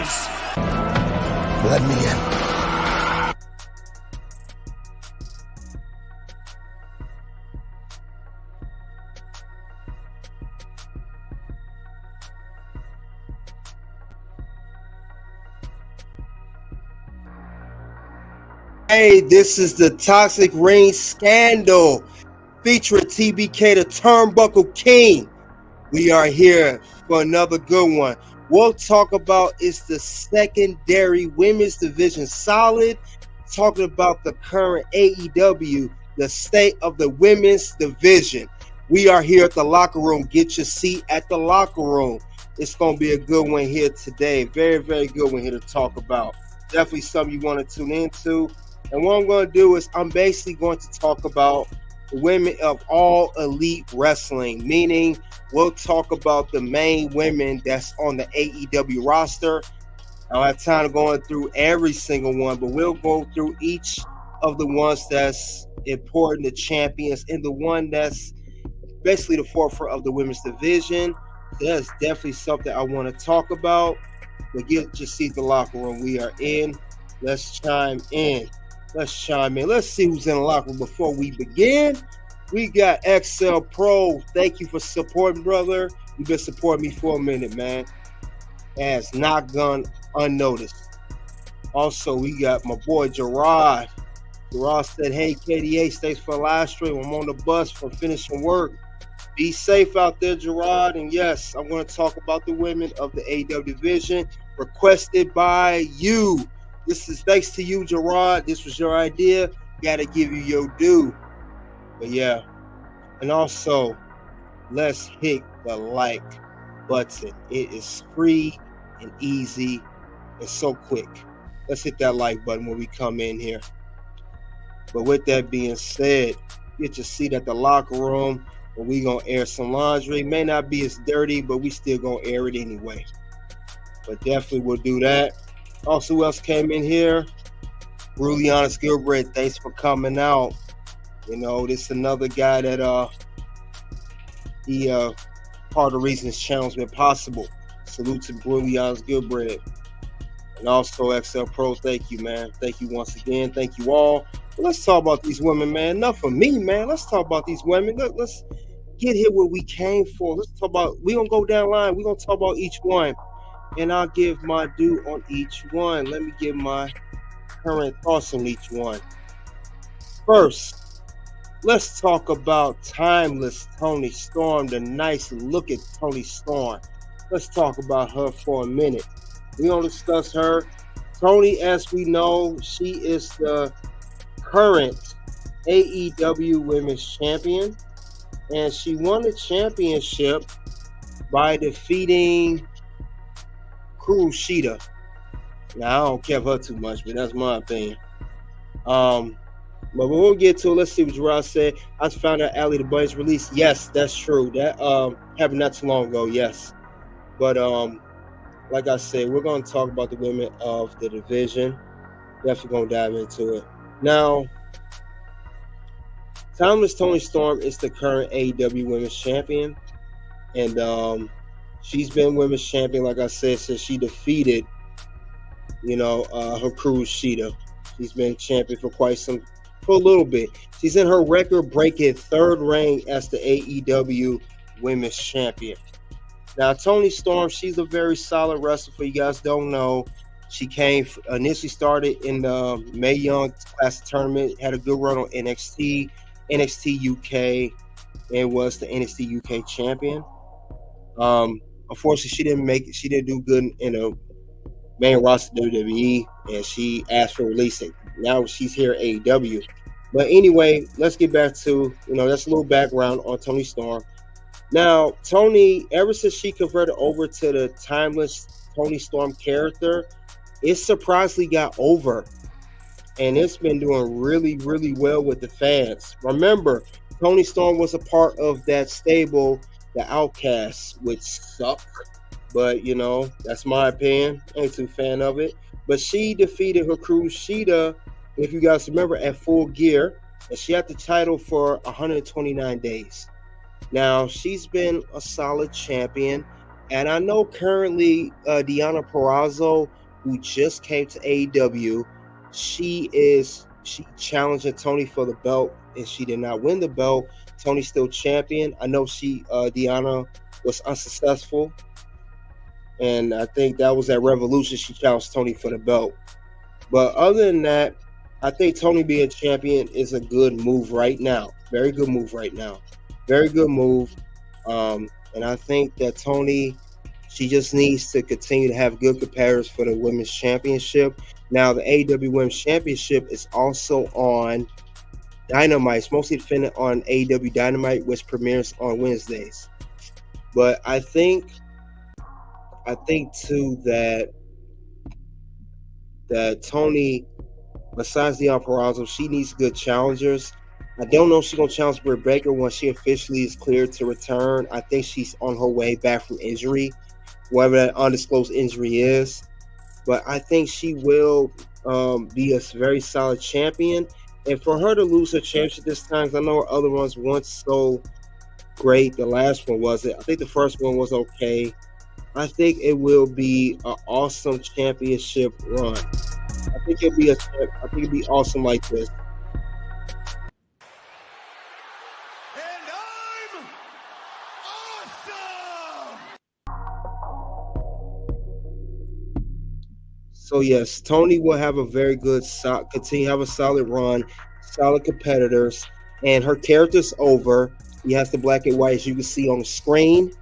eyes. Let me in. Hey, this is the Toxic Ring Scandal featuring TBK, the Turnbuckle King. We are here for another good one. We'll talk about is the secondary women's division solid, talking about the current AEW, the state of the women's division. We are here at the locker room. Get your seat at the locker room. It's going to be a good one here today. Very, very good one here to talk about. Definitely something you want to tune into. And what I'm going to do is I'm basically going to talk about the women of All Elite Wrestling, meaning we'll talk about the main women that's on the AEW roster. I don't have time to go through every single one, but we'll go through each of the ones that's important, the champions, and the one that's basically the forefront of the women's division. So that's definitely something I want to talk about. But get your seat in the locker room. We are in. Let's chime in. Let's see who's in the locker room before we begin. We got XL Pro. Thank you for supporting, brother. You've been supporting me for a minute, man. And it's not gone unnoticed. Also, we got my boy Gerard. Gerard said, hey, KDA, thanks for the live stream. I'm on the bus for finishing work. Be safe out there, Gerard. And yes, I'm going to talk about the women of the AEW division requested by you. This is thanks to you, Gerard. This was your idea. Got to give you your due. But yeah. And also, let's hit the like button. It is free and easy and so quick. Let's hit that like button when we come in here. But with that being said, get your seat at the locker room. And we going to air some laundry. May not be as dirty, but we still going to air it anyway. But definitely we'll do that. Also, who else came in here? Bruliana Gilbert, thanks for coming out. You know, this is another guy that part of the reason this channel's been possible. Salute to Bruliana Gilbert. And also XL Pro, thank you, man. Thank you once again. Thank you all. But let's talk about these women, man. Enough of me, man. Let's talk about these women. Let's get here where we came for. Let's talk about, we're going to go down line. We're going to talk about each one. And I'll give my due on each one. Let me give my current thoughts on each one. First, let's talk about timeless Toni Storm, the nice look at Toni Storm. Let's talk about her for a minute. We're going to discuss her. Toni, as we know, she is the current AEW Women's Champion. And she won the championship by defeating Kushida. Now, I don't care for her too much, but that's my opinion. But we'll get to it. Let's see what Gerard said. I just found out Allie the Bunny's released. Yes, that's true. That happened not too long ago, yes. But like I said, we're going to talk about the women of the division. Definitely going to dive into it. Now, timeless Toni Storm is the current AEW Women's Champion. And she's been Women's Champion, like I said, since she defeated, Hikaru Shida. She's been champion for a little bit. She's in her record-breaking third reign as the AEW Women's Champion. Now, Toni Storm, she's a very solid wrestler. For you guys don't know, she initially started in the Mae Young Classic Tournament, had a good run on NXT UK, and was the NXT UK champion. Unfortunately, she didn't make it. She didn't do good in a main roster WWE, and she asked for releasing. Now she's here at AEW. But anyway, let's get back to, that's a little background on Toni Storm. Now, Toni, ever since she converted over to the timeless Toni Storm character, it surprisingly got over. And it's been doing really, really well with the fans. Remember, Toni Storm was a part of that stable, the Outcasts, which suck. But, that's my opinion. Ain't too fan of it. But she defeated Hikaru Shida, if you guys remember, at Full Gear. And she had the title for 129 days. Now, she's been a solid champion. And I know currently Dianna Perzo, who just came to AEW, she challenging Tony for the belt, and she did not win the belt. Tony's still champion. I know Dianna was unsuccessful, and I think that was at Revolution. She challenged Tony for the belt. But other than that, I think Tony being champion is a good move right now. Very good move right now. Very good move. And I think that Tony, she just needs to continue to have good competitors for the Women's Championship. Now, the AEW Women's Championship is also on Dynamite. It's mostly defended on AEW Dynamite, which premieres on Wednesdays. But I think too that Tony, besides Dianna Perzo, she needs good challengers. I don't know if she's going to challenge Britt Baker when she officially is cleared to return. I think she's on her way back from injury, whatever that undisclosed injury is. But I think she will be a very solid champion. And for her to lose her championship this time, because I know her other ones weren't so great. The last one wasn't. I think the first one was okay. I think it will be an awesome championship run. I think it'll be awesome like this. And I'm awesome! So yes, Tony will have a very good, continue to have a solid run, solid competitors, and her character's over. He has the black and white, as you can see on the screen,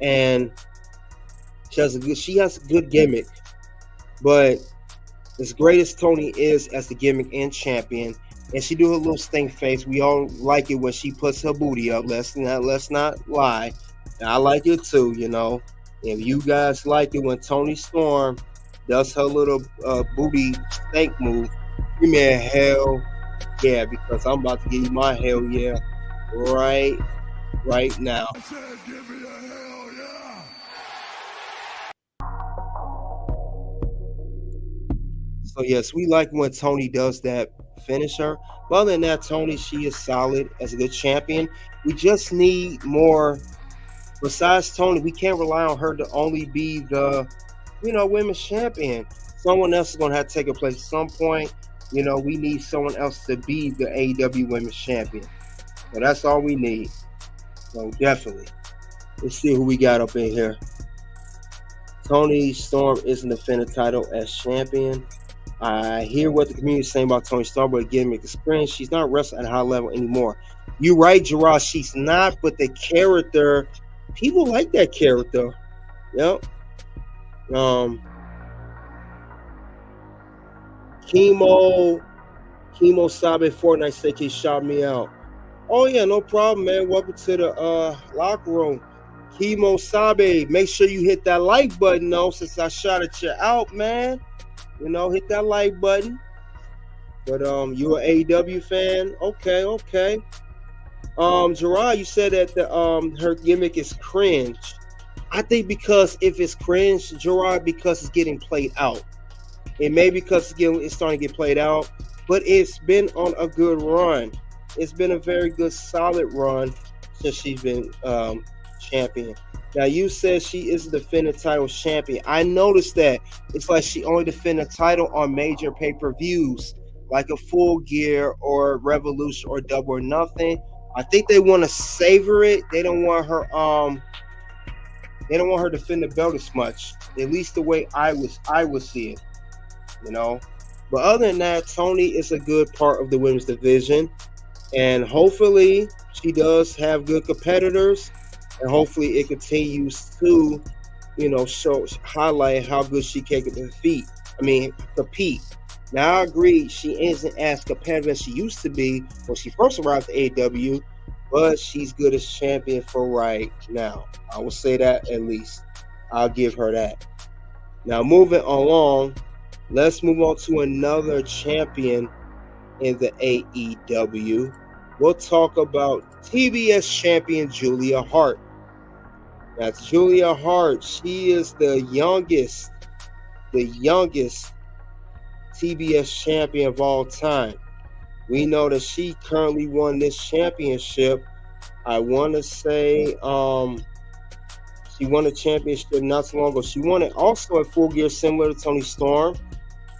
and she has a good gimmick. But as great as Tony is as the gimmick and champion, and she do her little stink face, we all like it when she puts her booty up. Let's not lie. I like it too, you know. If you guys like it when Toni Storm does her little booty stank move, give me a hell yeah, because I'm about to give you my hell yeah right now. I said, give me a hell yeah! So yes, we like when Tony does that finisher. But other than that, Tony, she is solid as a good champion. We just need more. Besides Tony, we can't rely on her to only be the, women's champion. Someone else is going to have to take her place at some point. We need someone else to be the AEW Women's Champion. So that's all we need. So definitely. Let's see who we got up in here. Toni Storm isn't defending the title as champion. I hear what the community is saying about Toni Storm, but again, make a screen. She's not wrestling at a high level anymore. You're right, Gerard. She's not, but the character, people like that character. Yep. Chemo Sabe Fortnite said he shot me out. Oh yeah, no problem, man. Welcome to the locker room. Chemo Sabe, make sure you hit that like button though, since I shouted you out, man. Hit that like button. But you an AEW fan? Okay. Gerard, you said that her gimmick is cringe. I think because if it's cringe, Gerard, because it's getting played out. It may be because it's starting to get played out, but it's been on a good run. It's been a very good, solid run since she's been champion. Now, you said she is the defending title champion. I noticed that. It's like she only defended the title on major pay-per-views, like a Full Gear or Revolution or Double or Nothing. I think they want to savor it. They don't want her to defend the belt as much. At least the way I would see it. But other than that, Toni is a good part of the women's division, and hopefully she does have good competitors, and hopefully it continues to highlight how good she can compete. Now I agree she isn't as competitive as she used to be when she first arrived to AEW, but she's good as champion for right now. I will say that, at least I'll give her that. Now moving along, let's move on to another champion in the AEW. We'll talk about TBS champion Julia Hart. That's Julia Hart. She is the youngest TBS champion of all time. We know that she currently won this championship. I want to say She won a championship not so long ago. She won it also at Full Gear, similar to Toni Storm.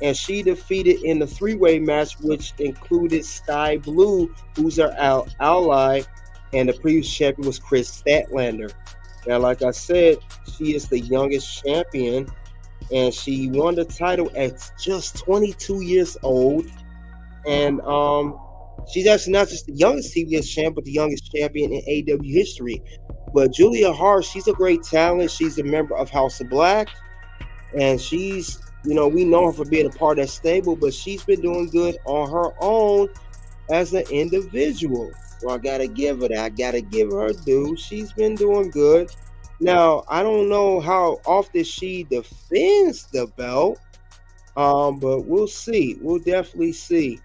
And she defeated in the three-way match, which included Sky Blue, who's her ally, and the previous champion was Chris Statlander. Now, like I said, she is the youngest champion, and she won the title at just 22 years old. And she's actually not just the youngest TBS champ, but the youngest champion in AEW history. But Julia Hart, she's a great talent. She's a member of House of Black, and she's, we know her for being a part of that stable, but she's been doing good on her own as an individual. So I gotta give her that. I gotta give her due. She's been doing good. Now, I don't know how often she defends the belt, but we'll see. We'll definitely see.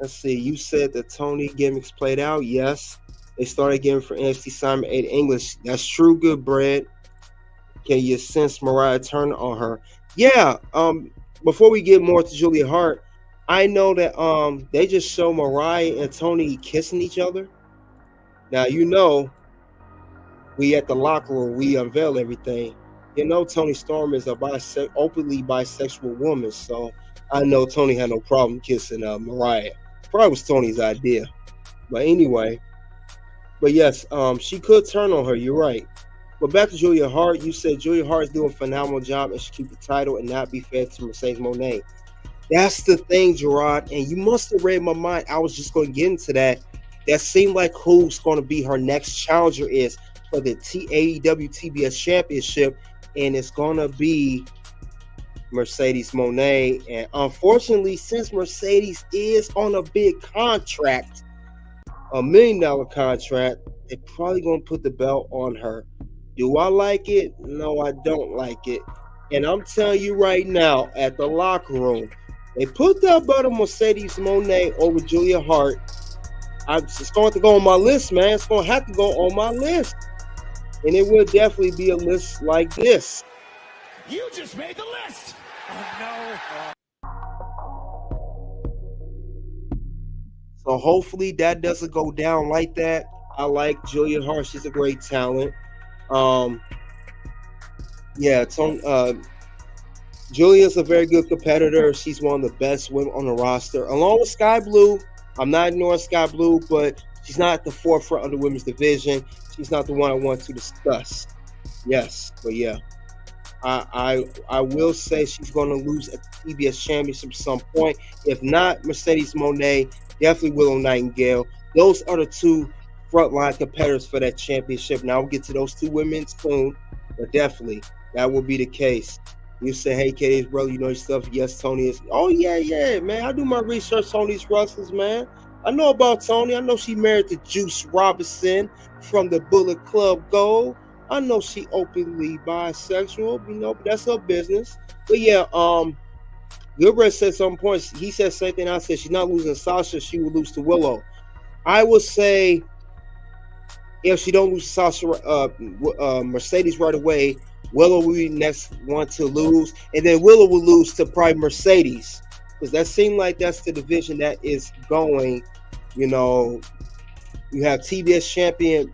Let's see. You said the Tony gimmicks played out. Yes. They started giving for NXT Simon 8 English. That's true, good bread. Can you sense Mariah turn on her? Yeah. Before we get more to Julia Hart, I know that they just show Mariah and Tony kissing each other. Now, we at the locker room, we unveil everything. Toni Storm is a openly bisexual woman, so I know Tony had no problem kissing Mariah. Probably was Tony's idea. But anyway, yes, she could turn on her. You're right. But back to Julia Hart, you said Julia Hart is doing a phenomenal job and should keep the title and not be fed to Mercedes Monae. That's the thing, Gerard, and you must have read my mind. I was just going to get into that. That seemed like who's going to be her next challenger is for the AEW TBS Championship, and it's going to be Mercedes Monae. And unfortunately, since Mercedes is on a big contract, $1 million contract, they're probably going to put the belt on her. Do I like it? No, I don't like it. And I'm telling you right now, at the locker room, they put that belt on Mercedes Monae over Julia Hart. It's going to go on my list, man. It's going to have to go on my list. And it will definitely be a list like this. You just made the list! Oh, no. So hopefully that doesn't go down like that. I like Julia Hart. She's a great talent. Julia's a very good competitor. She's one of the best women on the roster, along with Sky Blue. I'm not ignoring Sky Blue, but she's not at the forefront of the women's division. She's not the one I want to discuss. Yes, but yeah, I will say she's going to lose at the TBS Championship at some point. If not Mercedes Monae, definitely Willow Nightingale. Those are the two frontline competitors for that championship. Now we'll get to those two women soon, but definitely that will be the case. You say, hey, Katie's brother, you know your stuff. Yes, Tony is. Oh, yeah, man. I do my research on these wrestlers, man. I know about Tony. I know she married to Juice Robinson from the Bullet Club Gold. I know she openly bisexual, but that's her business. But yeah, Gilbert said some points. He said same thing I said. She's not losing Sasha. She will lose to Willow. I would say if she don't lose Sasha, Mercedes right away, Willow will be the next one to lose, and then Willow will lose to probably Mercedes, because that seems like that's the division that is going. You have TBS champion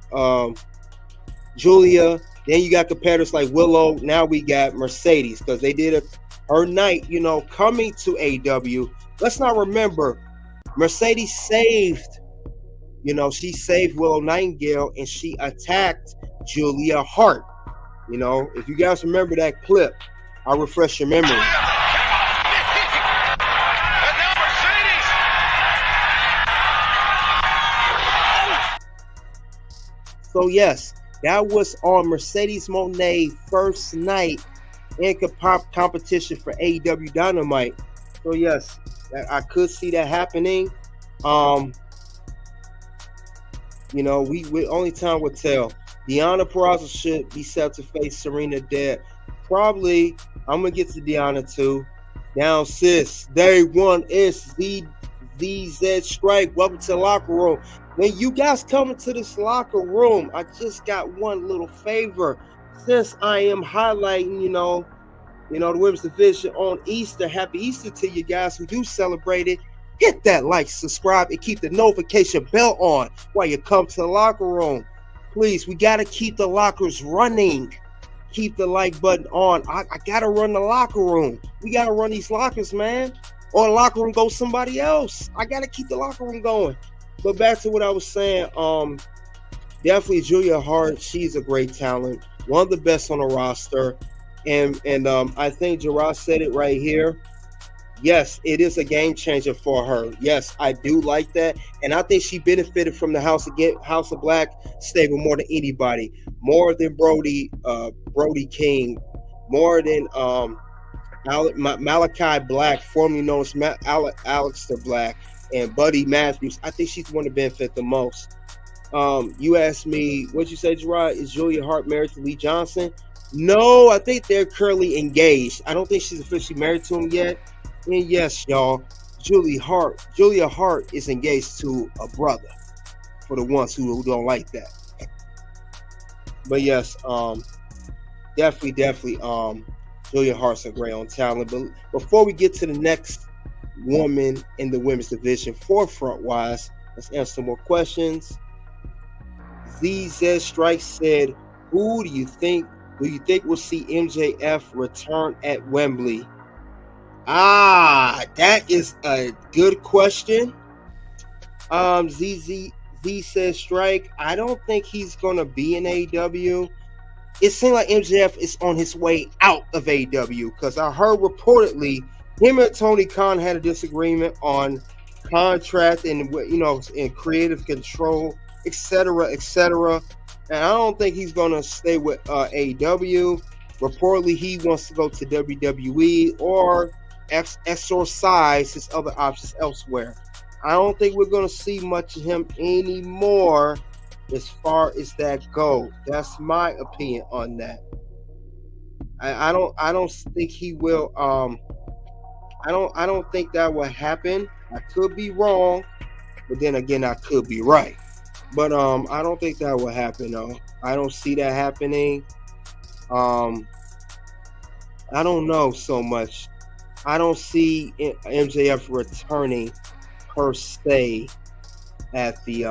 Julia, then you got competitors like Willow. Now we got Mercedes, because they did her night, coming to AEW. Let's not remember, Mercedes saved, she saved Willow Nightingale, and she attacked Julia Hart. If you guys remember that clip, I'll refresh your memory. So yes, that was on Mercedes Monae first night in competition for AEW Dynamite. So yes, I could see that happening. We only time will tell. Dianna Perzo should be set to face Serena Deeb. Probably, I'm going to get to Dianna too. Now, sis, day one is ZZ Strike. Welcome to the locker room. When you guys come into this locker room, I just got one little favor. Since I am highlighting, the women's division on Easter, happy Easter to you guys who do celebrate it. Hit that like, subscribe, and keep the notification bell on while you come to the locker room. Please, we got to keep the lockers running. Keep the like button on. I got to run the locker room. We got to run these lockers, man. Or the locker room goes somebody else. I got to keep the locker room going. But back to what I was saying, definitely Julia Hart. She's a great talent. One of the best on the roster. And I think Gerard said it right here. Yes, it is a game changer for her. Yes, I do like that. And I think she benefited from the House of Black stable more than anybody. More than Brody King. More than Malachi Black, formerly known as Aleister Black, and Buddy Matthews. I think she's the one to benefit the most. You asked me, what'd you say, Gerard? Is Julia Hart married to Lee Johnson? No, I think they're currently engaged. I don't think she's officially married to him yet. And yes, y'all, Julia Hart is engaged to a brother, for the ones who don't like that. But yes, definitely, Julia Hart's a great on talent. But before we get to the next woman in the women's division, forefront wise, let's answer some more questions. ZZ Strike said, "Who do you think will see MJF return at Wembley?" That is a good question. Z says Strike. I don't think he's gonna be in AEW. It seems like MJF is on his way out of AEW because I heard reportedly him and Tony Khan had a disagreement on contract and and creative control, etc., etc. And I don't think he's gonna stay with AEW. Reportedly, he wants to go to WWE or exorcise his other options elsewhere. I don't think we're going to see much of him anymore as far as that goes. That's my opinion on that. I don't think he will. I don't think that will happen. I could be wrong, but then again, I could be right. But I don't think that will happen. Though I don't see that happening. I don't know so much. I don't see MJF returning per se at the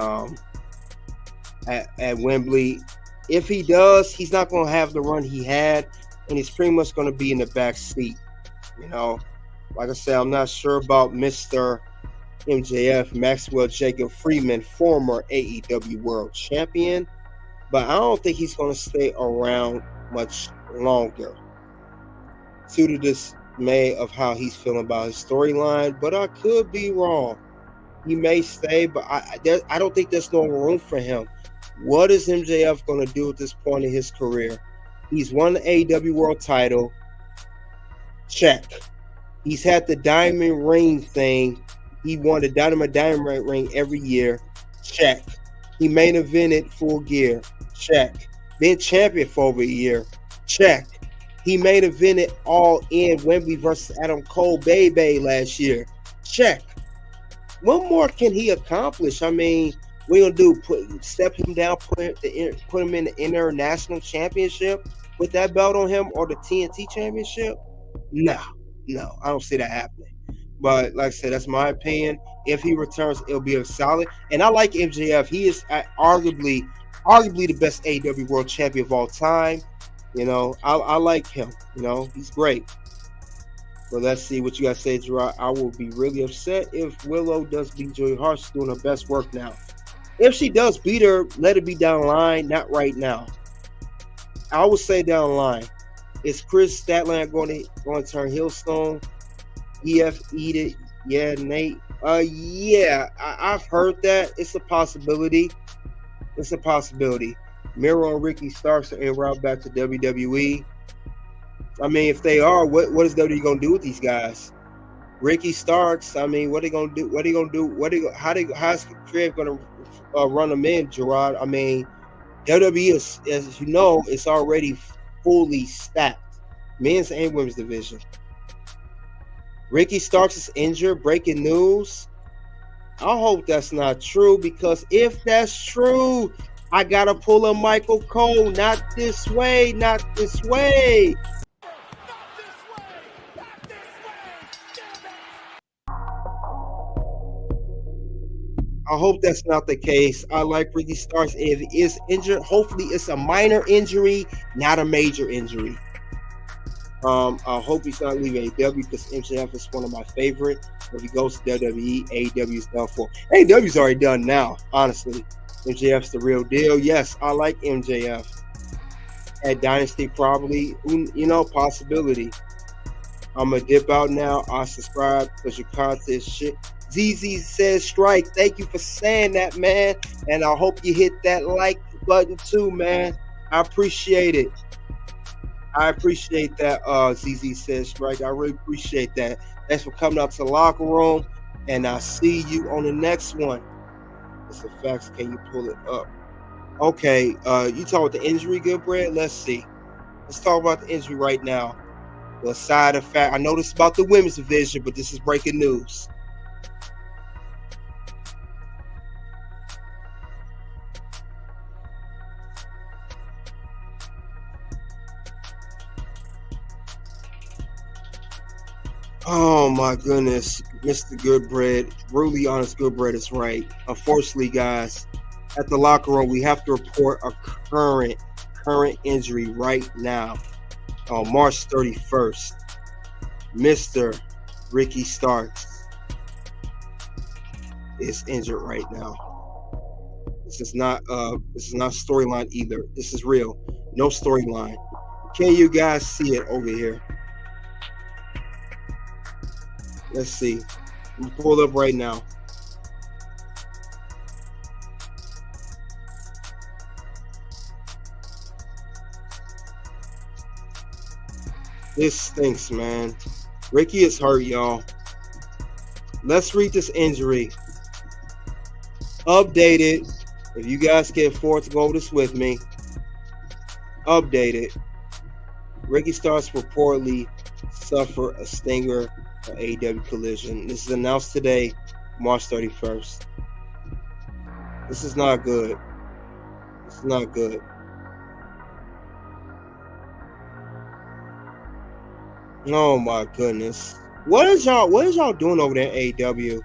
at Wembley. If he does, he's not going to have the run he had, and he's pretty much going to be in the back seat. Like I said, I'm not sure about Mr. MJF, Maxwell Jacob Freeman, former AEW World Champion, but I don't think he's going to stay around much longer. Due to this of how he's feeling about his storyline, but I could be wrong. He may stay, but I don't think there's no room for him. What is MJF going to do at this point in his career? He's won the AEW World Title. Check. He's had the Diamond Ring thing. He won the Diamond Ring every year. Check. He main evented Full Gear. Check. Been champion for over a year. Check. He main evented All In Wembley versus Adam Cole Bay last year. Check. What more can he accomplish? I mean, we're gonna do step him down, put him in the international championship, put that belt on him, or the TNT championship? No, I don't see that happening. But like I said, that's my opinion. If he returns, it'll be a solid. And I like MJF. He is arguably the best AEW World Champion of all time. I like him. He's great. But let's see what you guys say, Gerard. I will be really upset if Willow does beat Julia Hart. She's doing her best work now. If she does beat her, let it be down the line, not right now. I would say down the line. Is Chris Statlander going to turn heel stone? EF eat it? Yeah, Nate. Yeah, I've heard that. It's a possibility. Miro and Ricky Starks are en route back to WWE. I mean, if they are, what is WWE gonna do with these guys? Ricky Starks. I mean, what are they gonna do? How's Creative gonna run them in, Gerard? I mean, WWE is, as you know, it's already fully stacked, men's and women's division. Ricky Starks is injured. Breaking news. I hope that's not true, because if that's true, I gotta pull a Michael Cole. Not this way. I hope that's not the case. I like Ricky Starks. If he is injured, hopefully it's a minor injury, not a major injury. I hope he's not leaving AEW because MJF is one of my favorite. If he goes to WWE, AEW is done for. AEW's already done now, honestly. MJF's the real deal. Yes, I like MJF. At Dynasty, probably, possibility. I'm going to dip out now. I'll subscribe because your content is shit. ZZ says strike. Thank you for saying that, man. And I hope you hit that like button too, man. I appreciate it. I appreciate that. ZZ says strike. I really appreciate that. Thanks for coming out to the locker room. And I'll see you on the next one. It's a fact. Can you pull it up? Okay. You talk about the injury, good bread? Let's see. Let's talk about the injury right now. Well, aside of fact, I know this is about the women's division, but this is breaking news. Oh my goodness, Mr. Goodbread, really honest Goodbread is right. Unfortunately, guys, at the locker room, we have to report a current injury right now. On March 31st, Mr. Ricky Starks is injured right now. This is not storyline either. This is real. No storyline. Can you guys see it over here? Let's see. I'm pull up right now. This stinks, man. Ricky is hurt, y'all. Let's read this injury. Updated. If you guys can afford to go over this with me. Updated. Ricky Starks reportedly suffer a stinger on AEW Collision. This is announced today, March 31st. This is not good. This is not good. Oh my goodness. What is y'all doing over there at AEW?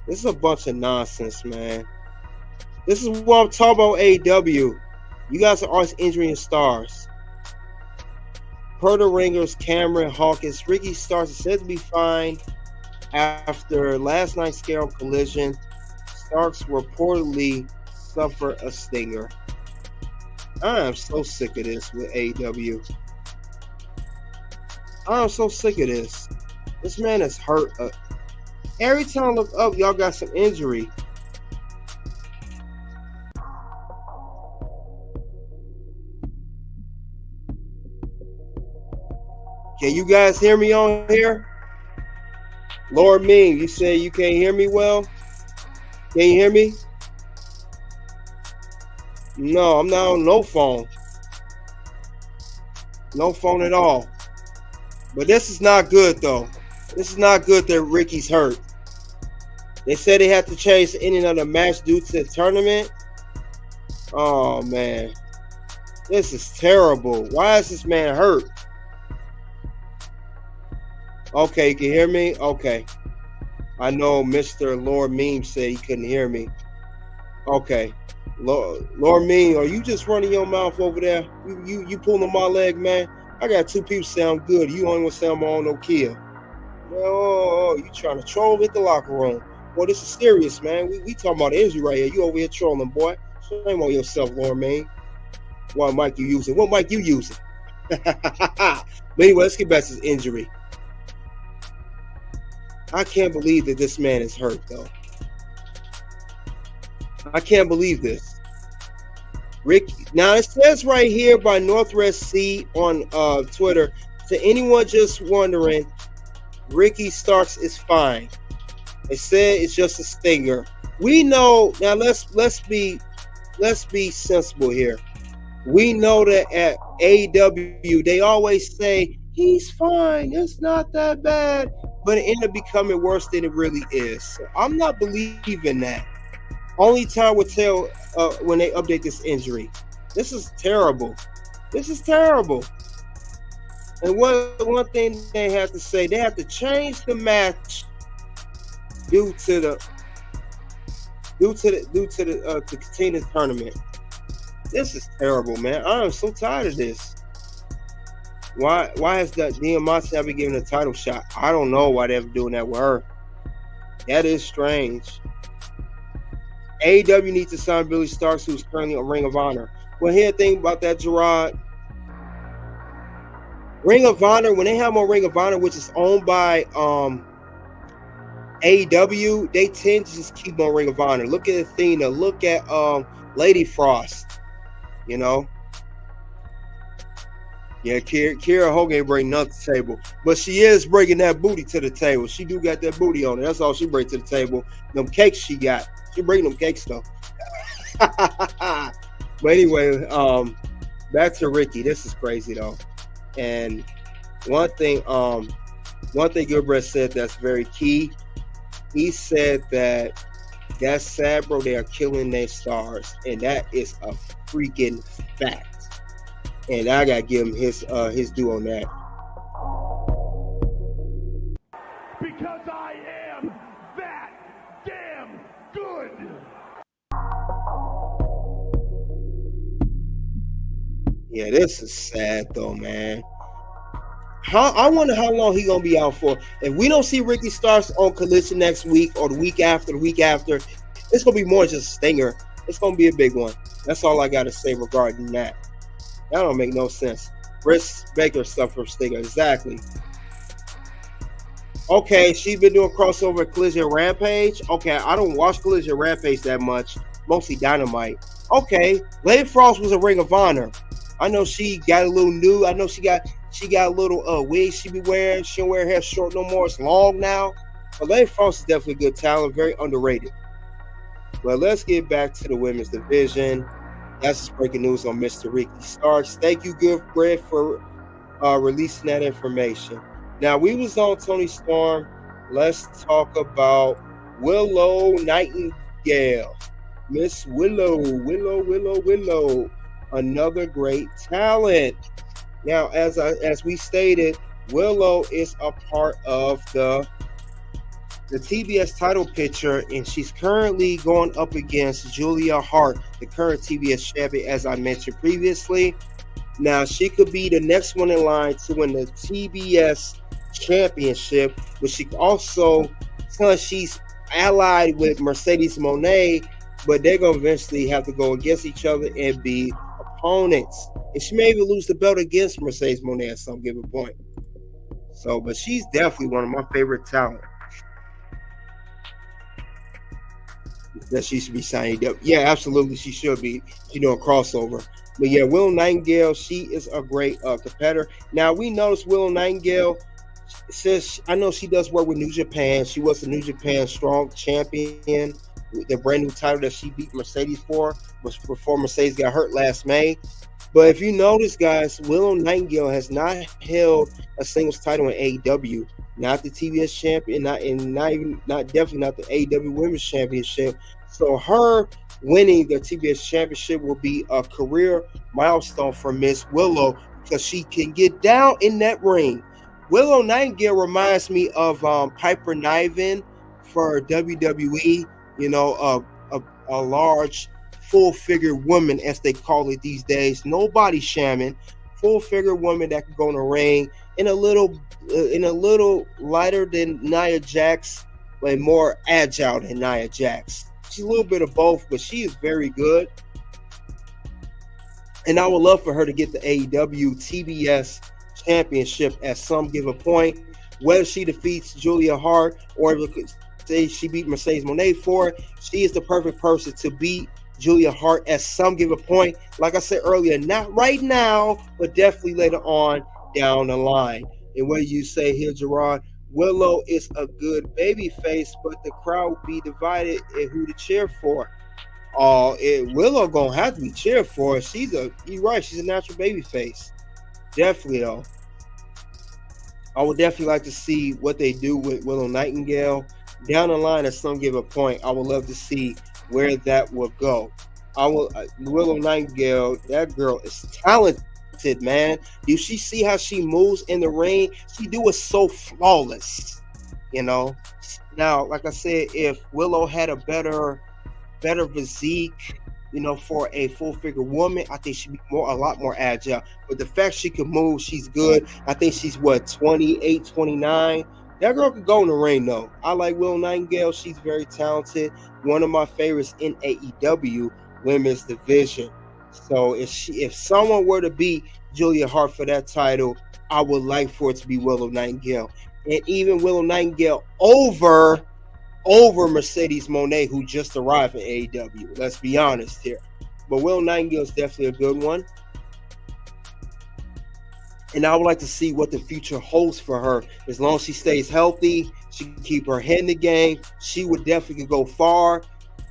This is a bunch of nonsense, man. This is what I'm talking about, AEW. You guys are always injuring stars. Per the Ringers, Cameron Hawkins, Ricky Starks is said to be fine after last night's scare on Collision. Starks reportedly suffer a stinger. I am so sick of this with AEW. I'm so sick of this. This man is hurt. Every time I look up, y'all got some injury. Can you guys hear me on here? Lord Ming, you say you can't hear me well? Can you hear me? No, I'm not on no phone. No phone at all. But this is not good, though. This is not good that Ricky's hurt. They said they had to change the ending of the match due to the tournament. Oh, man. This is terrible. Why is this man hurt? Okay, you can hear me? Okay. I know Mr. Lord Meme said he couldn't hear me. Okay. Lord Meme, are you just running your mouth over there? You pulling my leg, man? I got two people sound good. You only want to sound my own no kill. No, you trying to troll at the locker room. Boy, this is serious, man. We talking about injury right here. You over here trolling, boy. Shame on yourself, Lord Meme. What mic you using? What mic you using? But anyway, let's get back to this injury. I can't believe that this man is hurt, though. I can't believe this. Ricky. Now, it says right here by Northwest C on Twitter, to anyone just wondering, Ricky Starks is fine. It said it's just a stinger. We know, now let's be sensible here. We know that at AEW, they always say, he's fine, it's not that bad. But it ended up becoming worse than it really is. So I'm not believing that. Only time will tell when they update this injury. This is terrible. This is terrible. And one thing they have to say, they have to change the match due to the due to the to continue the tournament. This is terrible, man. I am so tired of this. Why has that Dianna ever given a title shot? I don't know why they're ever doing that with her. That is strange. AEW needs to sign Billy Starks, who's currently on Ring of Honor. Well, here, thing about that, Gerard. Ring of Honor, when they have on Ring of Honor, which is owned by AEW, they tend to just keep on Ring of Honor. Look at Athena. Look at Lady Frost. You know. Yeah, Kiera Hogan ain't bringing nothing to the table, but she is bringing that booty to the table. She do got that booty on her. That's all she brings to the table. Them cakes she got. She bring them cakes though. But anyway, back to Ricky. This is crazy though. And one thing Goodbread said that's very key. He said that's sad, bro. They are killing their stars, and that is a freaking fact. And I gotta give him his due on that. Because I am that damn good. Yeah, this is sad though, man. I wonder how long he gonna be out for. If we don't see Ricky Starks on Collision next week or the week after, it's gonna be more just a stinger. It's gonna be a big one. That's all I gotta say regarding that. That don't make no sense. Britt Baker stuff from Stinger. Exactly. Okay, she's been doing crossover at Collision Rampage. Okay, I don't watch Collision Rampage that much. Mostly Dynamite. Okay, Lady Frost was a Ring of Honor. I know she got a little new. I know she got a little wig she be wearing. She don't wear her hair short no more. It's long now. But Lady Frost is definitely a good talent. Very underrated. But let's get back to the women's division. That's just breaking news on Mr. Ricky Starks. Thank you, Goodbread, for releasing that information. Now, we was on Tony Storm. Let's talk about Willow Nightingale. Miss Willow. Another great talent. Now, as we stated, Willow is a part of the TBS title picture, and she's currently going up against Julia Hart, the current TBS champion, as I mentioned previously. Now, she could be the next one in line to win the TBS championship, but she also, she's allied with Mercedes Monae, but they're going to eventually have to go against each other and be opponents. And she may even lose the belt against Mercedes Monae at some given point. So, but she's definitely one of my favorite talent that she should be signed up. Yeah, absolutely, she should be. A crossover. But yeah, Willow Nightingale, she is a great competitor. Now, we noticed Willow Nightingale, since I know she does work with New Japan. She was the New Japan Strong Champion, the brand new title that she beat Mercedes for, was before Mercedes got hurt last May. But if you notice, guys, Willow Nightingale has not held a singles title in AEW. Not the TBS champion, definitely not the AEW Women's Championship. So her winning the TBS championship will be a career milestone for Miss Willow, because she can get down in that ring. Willow Nightingale reminds me of Piper Niven for WWE. A large, full-figured woman, as they call it these days. No body shamming, full-figured woman that can go in the ring in a little lighter than Nia Jax, but more agile than Nia Jax. She's a little bit of both, but she is very good. And I would love for her to get the AEW TBS championship at some given point. Whether she defeats Julia Hart or say she beat Mercedes Monae for it, she is the perfect person to beat Julia Hart at some given point. Like I said earlier, not right now, but definitely later on down the line. And what you say here, Gerard, Willow is a good baby face, but the crowd will be divided in who to cheer for. Willow gonna have to be cheered for. You're right, she's a natural baby face. Definitely though. I would definitely like to see what they do with Willow Nightingale down the line at some given point. I would love to see where that will go. Willow Nightingale, that girl is talented, man. You see how she moves in the ring? She do it so flawless, Now, like I said, if Willow had a better better physique, for a full figure woman. I think she'd be a lot more agile. But the fact she can move, she's good. I think she's 28, 29. That girl could go in the ring though. I like Willow Nightingale. She's very talented. One of my favorites in AEW women's division. So if someone were to beat Julia Hart for that title, I would like for it to be Willow Nightingale. And even Willow Nightingale over Mercedes Monae, who just arrived in AEW. Let's be honest here. But Willow Nightingale is definitely a good one. And I would like to see what the future holds for her. As long as she stays healthy, she can keep her head in the game, she would definitely go far.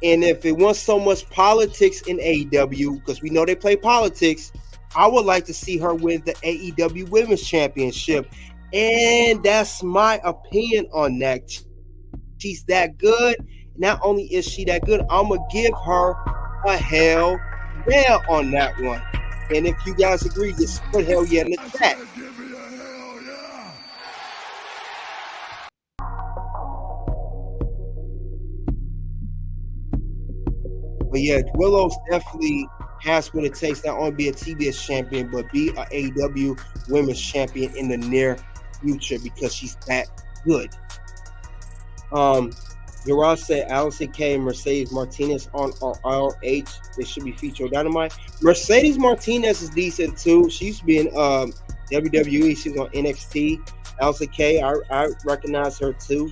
And if it wasn't so much politics in AEW, because we know they play politics, I would like to see her win the AEW Women's Championship. And that's my opinion on that. She's that good. Not only is she that good, I'm going to give her a hell yeah on that one. And if you guys agree, just put hell yeah in the chat. But yeah, Willow's definitely has what it takes not only be a TBS champion, but be a AEW Women's Champion in the near future because she's that good. Gerard said Allison K and Mercedes Martinez on ROH. They should be featured on Dynamite. Mercedes Martinez is decent too. She used to be in WWE. She's on NXT. Allison K, I recognize her too.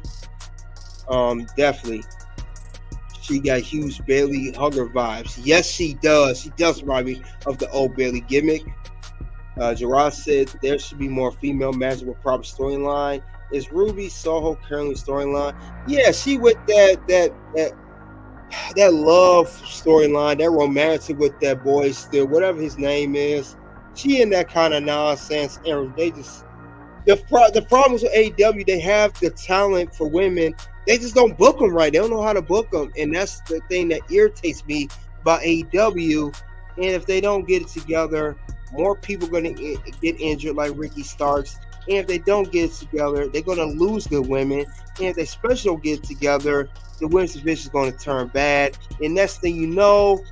Definitely. She got huge Bailey Hugger vibes. Yes, she does. She does remind me of the old Bailey gimmick. Gerard said there should be more female matches with proper storyline. Is Ruby Soho currently storyline? Yeah, she with that love storyline, that romantic with that boy still, whatever his name is. She in that kind of nonsense. And they just the problems with AEW, they have the talent for women. They just don't book them right. They don't know how to book them, and that's the thing that irritates me about AEW. And if they don't get it together, more people are going to get injured, like Ricky Starks. And if they don't get it together, they're going to lose good women. And if they especially don't get it together, the women's division is going to turn bad. And next thing you know,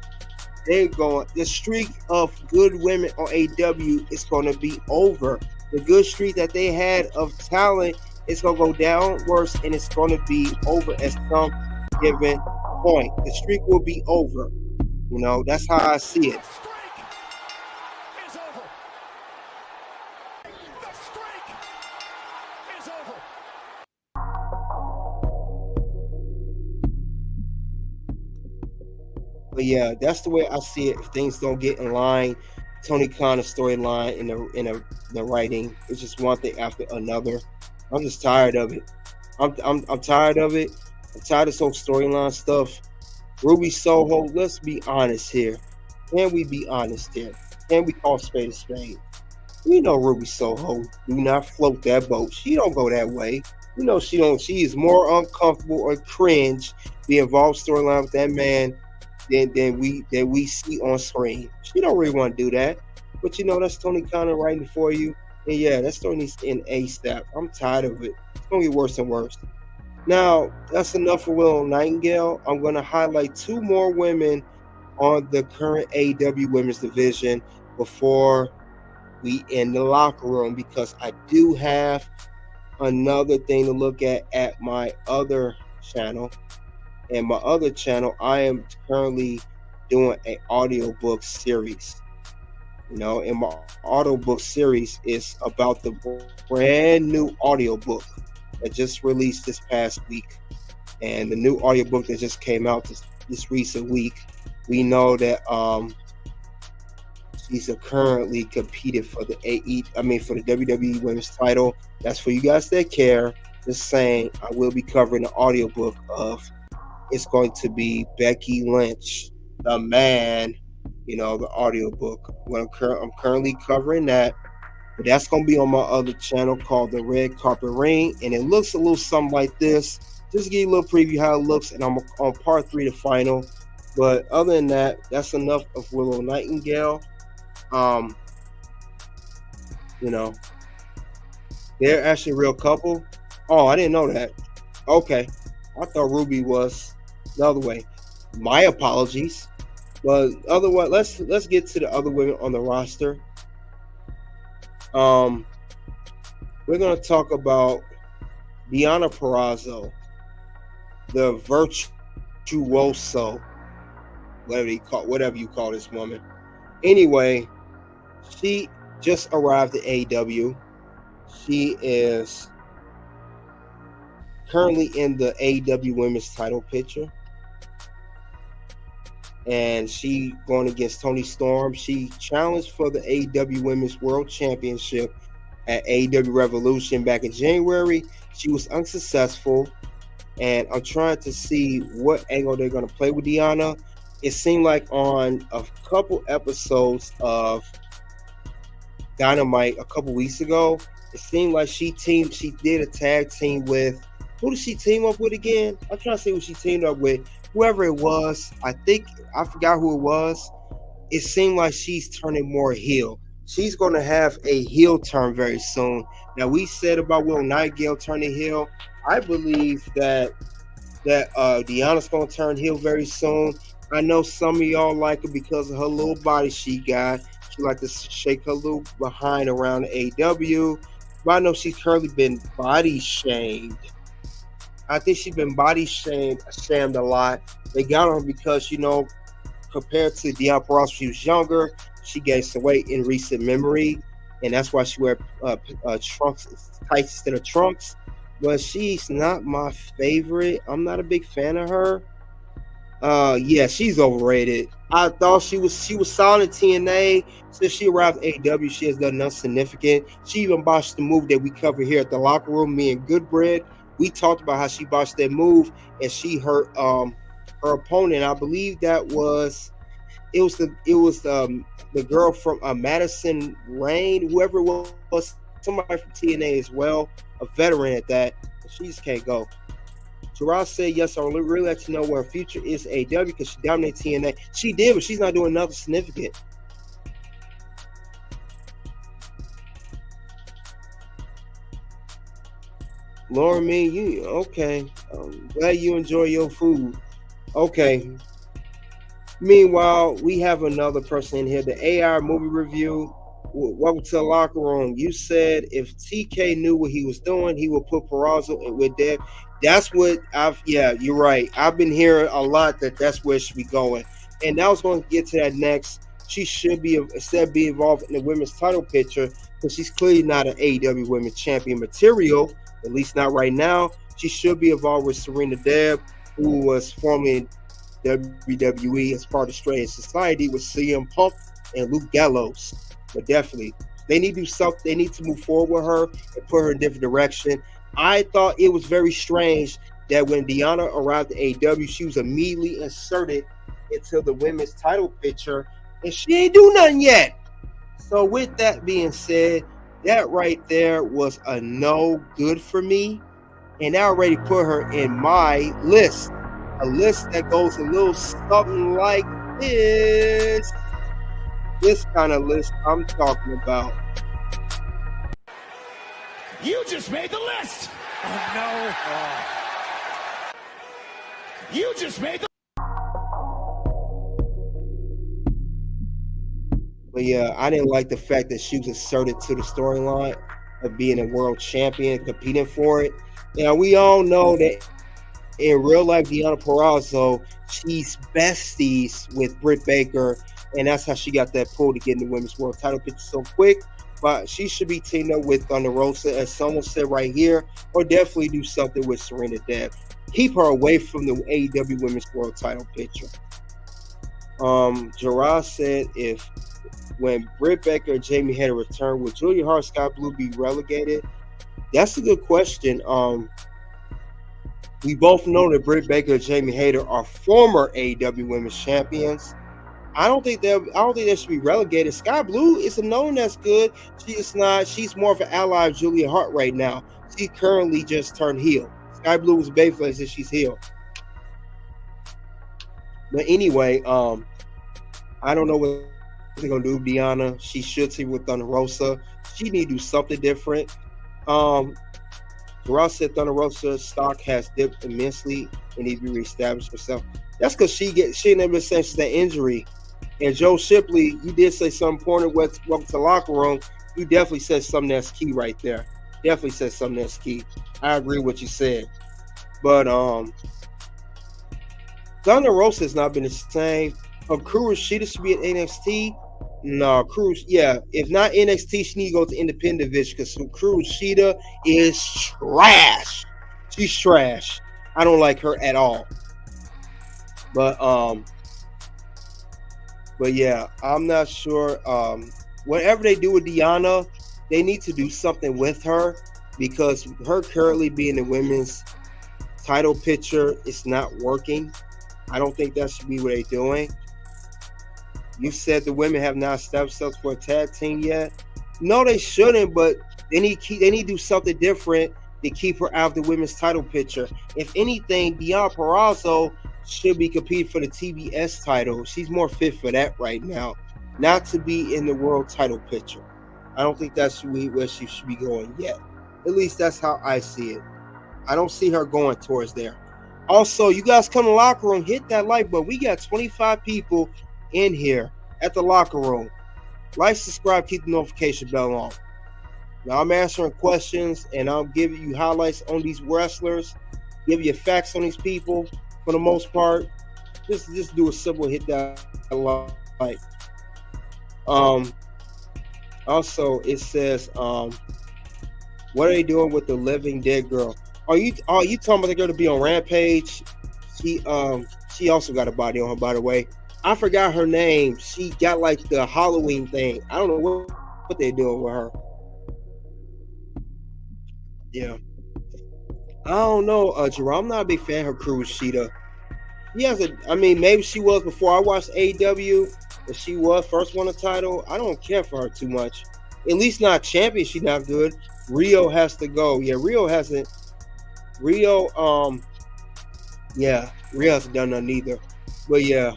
the streak of good women on AEW is going to be over. The good streak that they had of talent is going to go down worse, and it's going to be over at some given point. The streak will be over. That's how I see it. But yeah, that's the way I see it. If things don't get in line, Tony Khan's storyline in the writing, it's just one thing after another. I'm just tired of it. I'm tired of it. I'm tired of some storyline stuff. Ruby Soho, let's be honest here. Can we be honest here? Can we call spade a spade? We know Ruby Soho do not float that boat. She don't go that way. She don't. She is more uncomfortable or cringe be involved storyline with that man than we see on screen. She don't really want to do that. But that's Tony Khan writing for you. And yeah, that story needs to end ASAP. I'm tired of it. It's going to get worse and worse. Now, that's enough for Willow Nightingale. I'm going to highlight two more women on the current AEW women's division before we end the locker room, because I do have another thing to look at my other channel. And my other channel, I am currently doing an audiobook series. And my audiobook series is about the brand new audiobook that just released this past week. And the new audiobook that just came out this recent week, we know that she's currently competed for the for the WWE Women's title. That's for you guys that care. Just saying, I will be covering the audiobook of. It's going to be Becky Lynch, the man. The audiobook. I'm currently covering that. But that's going to be on my other channel called The Red Carpet Ring. And it looks a little something like this. Just to give you a little preview how it looks. And I'm on part 3, the final. But other than that, that's enough of Willow Nightingale. They're actually a real couple. Oh, I didn't know that. Okay. I thought Ruby was the other way. My apologies. But otherwise, let's get to the other women on the roster. We're gonna talk about Dianna Perzo, the virtuoso, whatever you call this woman. Anyway, she just arrived at AEW. She is currently in the AEW Women's title picture. And she going against Toni Storm. She challenged for the AEW Women's World Championship at AEW Revolution back in January. She was unsuccessful. And I'm trying to see what angle they're going to play with Dianna. It seemed like on a couple episodes of Dynamite a couple weeks ago, it seemed like she did a tag team with, who did she team up with again? I'm trying to see who she teamed up with. Whoever it was, I forgot who it was. It seemed like she's turning more heel. She's going to have a heel turn very soon. Now, we said about Willow Nightingale turning heel. I believe that Dianna's going to turn heel very soon. I know some of y'all like her because of her little body she got. She like to shake her little behind around the AEW. But I know she's currently been body shamed. I think she's been body shamed a lot. They got her because, compared to Dianna Perzo, she was younger. She gained some weight in recent memory, and that's why she wear trunks, tights instead of trunks. But she's not my favorite. I'm not a big fan of her. Yeah, she's overrated. I thought she was solid in TNA. Since she arrived at AEW, she has done nothing significant. She even botched the move that we covered here at the locker room. Me and Goodbread, we talked about how she botched that move and she hurt her opponent. I believe it was the girl from Madison Rain, whoever it was, somebody from TNA as well, a veteran at that. She just can't go. Gerard said, yes, I'll really let you know where her future is AEW because she dominated TNA. She did, but she's not doing nothing significant. Lauren, okay. I'm glad you enjoy your food. Okay. Meanwhile, we have another person in here, the AR movie review. Welcome to the locker room. You said if TK knew what he was doing, he would put Perzo with Dev. That's what you're right. I've been hearing a lot that's where she should be going. And I was going to get to that next. She should be, instead of being involved in the women's title picture, because she's clearly not an AEW Women's Champion material, at least not right now. She should be involved with Serena Deeb, who was formerly in WWE as part of Straight Society with CM Punk and Luke Gallows. But definitely, they need to do something. They need to move forward with her and put her in a different direction. I thought it was very strange that when Dianna arrived at AEW, she was immediately inserted into the women's title picture, and she ain't do nothing yet. So with that being said, that right there was a no good for me, and I already put her in my list. A list that goes a little something like this. This kind of list I'm talking about. You just made the list. Oh no. You just made the. But yeah, I didn't like the fact that she was inserted to the storyline of being a world champion, competing for it. Now we all know that in real life, Dianna Perzo, she's besties with Britt Baker, and that's how she got that pull to get in the women's world title picture so quick. But she should be teamed up with Thunder Rosa, as someone said right here, or definitely do something with Serena Deeb. Keep her away from the AEW women's world title picture. Gerard said, when Britt Baker and Jamie Hayter return, will Julia Hart, Sky Blue be relegated? That's a good question. We both know that Britt Baker and Jamie Hayter are former AEW Women's Champions. I don't think they should be relegated. Sky Blue is a known that's good. She is not. She's more of an ally of Julia Hart right now. She currently just turned heel. Sky Blue was babyface and she's heel. But anyway, I don't know what they're gonna do with Dianna. She should team with Thunder Rosa. She need to do something different. Ross said Thunder Rosa's stock has dipped immensely and needs to reestablish herself. That's because she never been saying since that injury. And Joe Shipley, you did say something important with welcome to the locker room. You definitely said something that's key right there. Definitely said something that's key. I agree with what you said. But Thunder Rosa has not been the same. Cruz, she should be at NXT. No, Cruz, yeah. If not NXT, she need to go to independent division because Cruz Sheeta is trash. She's trash. I don't like her at all. But yeah, I'm not sure. Whatever they do with Dianna, they need to do something with her because her currently being the women's title picture is not working. I don't think that should be what they're doing. You said the women have not established themselves for a tag team yet. No, they shouldn't, but they need to do something different to keep her out of the women's title picture. If anything, Dianna Perzo should be competing for the TBS title. She's more fit for that right now, not to be in the world title picture. I don't think that's where she should be going yet. At least that's how I see it. I don't see her going towards there. Also, you guys come to the locker room, hit that like button. We got 25 people in here at the locker room. Like, subscribe, keep the notification bell on. Now I'm answering questions and I'm giving you highlights on these wrestlers, give you facts on these people for the most part. Just do a simple hit that like. Also it says what are they doing with the living dead girl? Are you talking about the girl to be on Rampage? She also got a body on her, by the way. I forgot her name. She got like the Halloween thing. I don't know what they're doing with her. Yeah. I don't know, Jerome. I'm not a big fan of her Cruz Sheeta. Maybe she was before I watched AEW, but she was first won a title. I don't care for her too much. At least not champion, she's not good. Rio has to go. Yeah, Rio hasn't done nothing either. But yeah,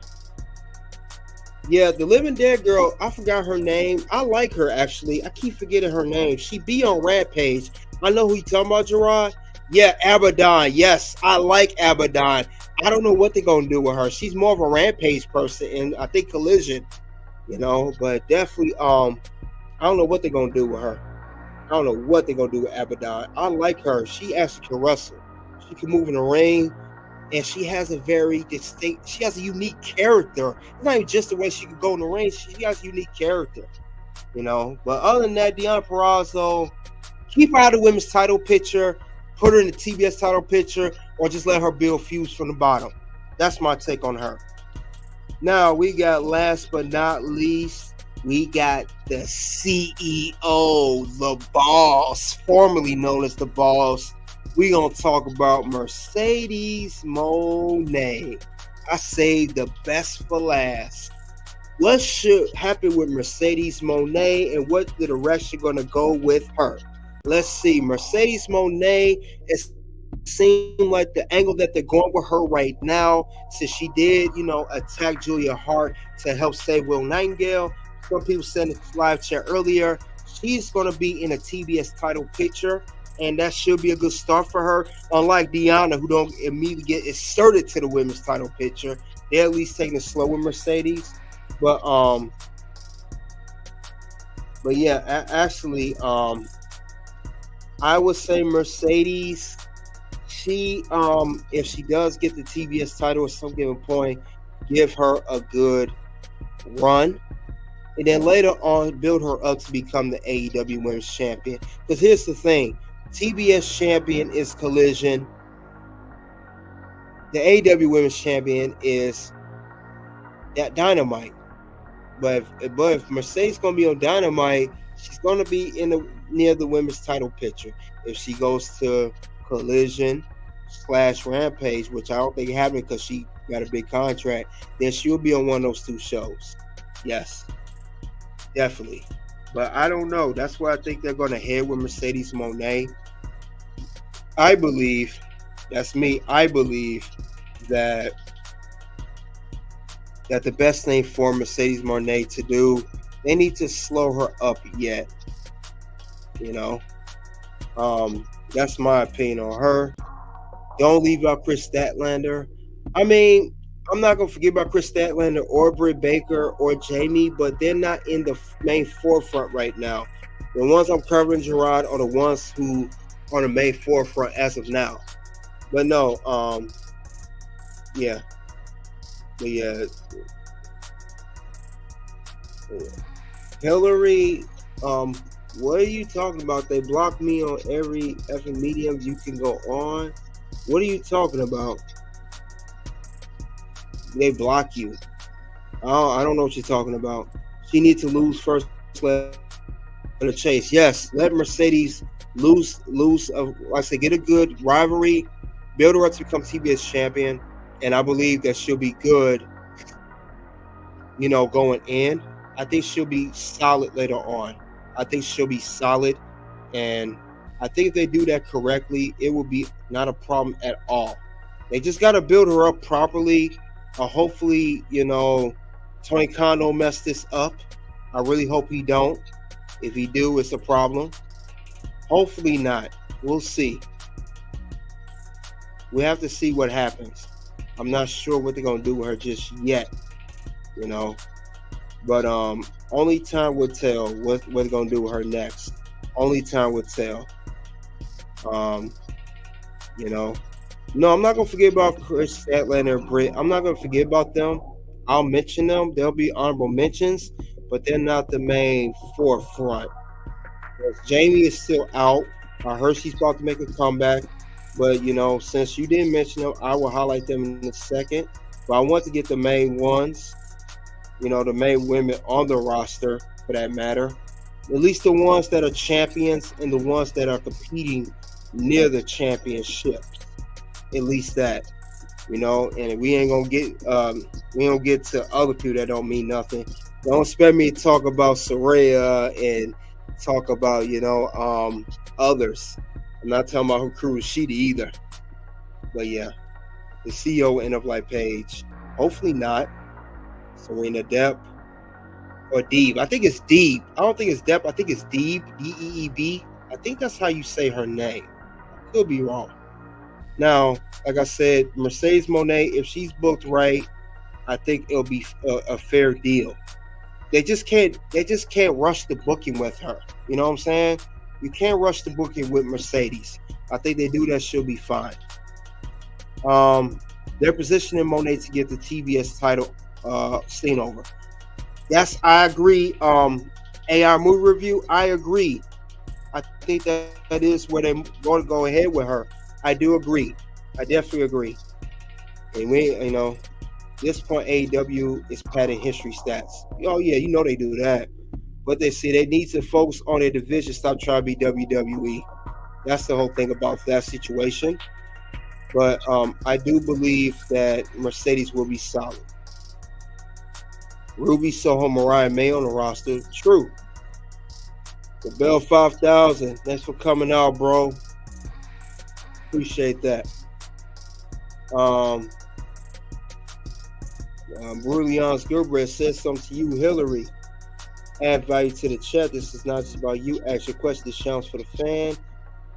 the Living Dead girl, I forgot her name. I like her, actually. I keep forgetting her name. She be on Rampage. I know who you talking about, Gerard. Yeah, Abaddon. Yes, I like Abaddon. I don't know what they're going to do with her. She's more of a Rampage person, and I think Collision, but definitely, I don't know what they're going to do with her. I don't know what they're going to do with Abaddon. I like her. She actually can wrestle. She can move in the ring. And she has a very she has a unique character. It's not even just the way she can go in the ring. She has a unique character, But other than that, Dianna Perzo, keep her out of the women's title picture, put her in the TBS title picture, or just let her build feuds from the bottom. That's my take on her. Now, we got last but not least, we got the CEO, the boss, formerly known as the boss. We're going to talk about Mercedes Monae. I saved the best for last. What should happen with Mercedes Monae and what the direction going to go with her? Let's see. Mercedes Monae, it seems like the angle that they're going with her right now, since she did, attack Julia Hart to help save Willow Nightingale. Some people said in the live chat earlier, she's going to be in a TBS title picture. And that should be a good start for her. Unlike Dianna, who don't immediately get inserted to the women's title picture, they're at least taking it slow with Mercedes. But yeah, actually, I would say Mercedes. She, if she does get the TBS title at some given point, give her a good run. And then later on, build her up to become the AEW Women's Champion. Because here's the thing. TBS champion is Collision. The AEW Women's Champion is that Dynamite. But if Mercedes going to be on Dynamite, she's going to be near the women's title picture. If she goes to Collision / Rampage, which I don't think happening because she got a big contract, then she'll be on one of those two shows. Yes, definitely. But I don't know. That's where I think they're going to head with Mercedes Monae. I believe, that's me, I believe that the best thing for Mercedes Monae to do, they need to slow her up yet. That's my opinion on her. Don't leave out Chris Statlander. I I'm not gonna forget about Chris Statlander or Britt Baker or Jamie, but they're not in the main forefront right now. The ones I'm covering, Gerard, are the ones who are the main forefront as of now. But no, yeah, but yeah, Hillary, what are you talking about? They blocked me on every effing medium you can go on. What are you talking about? They block you. Oh, I don't know what you're talking about. She needs to lose first. Let her chase. Yes, let Mercedes lose. Like I said, get a good rivalry, build her up to become TBS champion, and I believe that she'll be good. You know, going in, I think she'll be solid later on. I think she'll be solid, and I think if they do that correctly, it will be not a problem at all. They just got to build her up properly. Hopefully, you know, Tony Khan don't mess this up. I really hope he don't. If he do, it's a problem. Hopefully not. We'll see. We have to see what happens. I'm not sure what they're gonna do with her just yet, you know. But only time will tell what they're gonna do with her next. Only time will tell. You know. No, I'm not gonna forget about Chris Statlander and Britt. I'm not gonna forget about them. I'll mention them. They'll be honorable mentions, but they're not the main forefront. Jamie is still out. I heard she's about to make a comeback, but you know, since you didn't mention them, I will highlight them in a second. But I want to get the main ones, you know, the main women on the roster for that matter. At least the ones that are champions and the ones that are competing near the championship. At least that, you know, and we ain't gonna get to other people that don't mean nothing. Don't expect me to talk about Soraya and talk about, you know, others. I'm not talking about Hikaru Shida either. But yeah, the CEO End of Life page. Hopefully not. Serena Depp or Deeb. I think it's Deeb. I don't think it's Depp. I think it's Deeb. Deeb. I think that's how you say her name. I could be wrong. Now, like I said, Mercedes Monae, if she's booked right, I think it'll be a fair deal. They just can't rush the booking with her. You know what I'm saying? You can't rush the booking with Mercedes. I think they do that, she'll be fine. They're positioning Monae to get the TBS title seen over. Yes, I agree. AR movie review, I agree. I think that is where they're going to go ahead with her. I do agree. I definitely agree. And we, you know, this point AEW is padding history stats. Oh yeah, you know they do that. But they say they need to focus on their division, stop trying to be WWE. That's the whole thing about that situation. But I do believe that Mercedes will be solid. Ruby Soho Mariah May on the roster. True. The Bell 5000. Thanks for coming out, bro. Appreciate that. Brilliance Gilbert says something to you, Hillary. Add value to the chat. This is not just about you. Ask your question. This sounds for the fan.